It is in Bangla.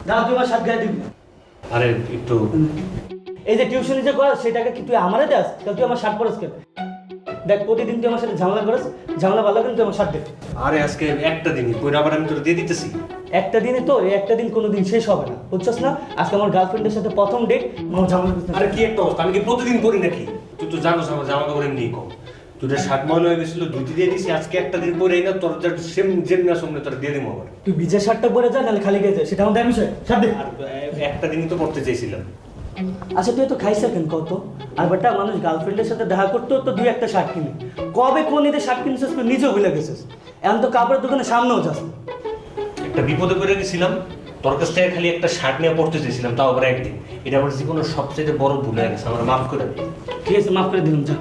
দাও তুই আমার শার্ট গায়ে দিবি না। আরে একটু এই যে টিউশনি যে করাস সেটাকে কি তুই আমারে দাস? তাহলে তুই আমার শার্ট পরস কেন? দেখ প্রতিদিন তুই আমার সাথে ঝামেলা করিস, ঝামেলা ভালো কিন্তু আমার শার্ট দে। আরে আজকে একটা দিনই কইরা আবার আমি তোর দিয়ে দিতেছি। একটা দিনে তো এই একটা দিন কোনোদিন শেষ হবে না, বুঝছস না? আজকে আমার গার্লফ্রেন্ডের সাথে প্রথম ডেট, আমার ঝামেলা করিস না। আরে কি একটা অবস্থা, আমি কি প্রতিদিন করি নাকি? তুই তো জানোস আমার জামা কাপড় এমনি কম। তোর শার্ট ময়লা হয়ে গেছিল, ধুতি দিয়ে দিছি, আজকে একটা দিন পরে না তোর সেম যেমনি সামনে তোর দিয়ে দিবো আবার। তুই ভিজে শার্টটা পরে যা, নাহলে খালি গায়ে যা, সেটা আমাদের বিষয়। শার্ট দে। আর একটা দিনই তো পড়তে চাইছিলাম। আচ্ছা তুই তো খাইছা কেন কত? আর বেটা মানুষ গার্লফ্রেন্ডের সাথে দেখা করতো তো দুই একটা শার্ট কিনে, কবে কোন ঈদে শার্ট কিনছিস তুই নিজেও ভুলে গেছিস। এখন তো কাপড়ের দোকানের সামনেও যাস না। একটা বিপদে পড়ে গেছিলাম, তোর কাছ থেকে খালি একটা শার্ট নিয়ে পড়তে চেয়েছিলাম, তাও আবার একদিন। এটা আমার জীবনের সবচেয়ে বড় ভুল হয়ে গেছে, আমার মাফ করে দে। ঠিক আছে, মাফ করে দিলাম, যা।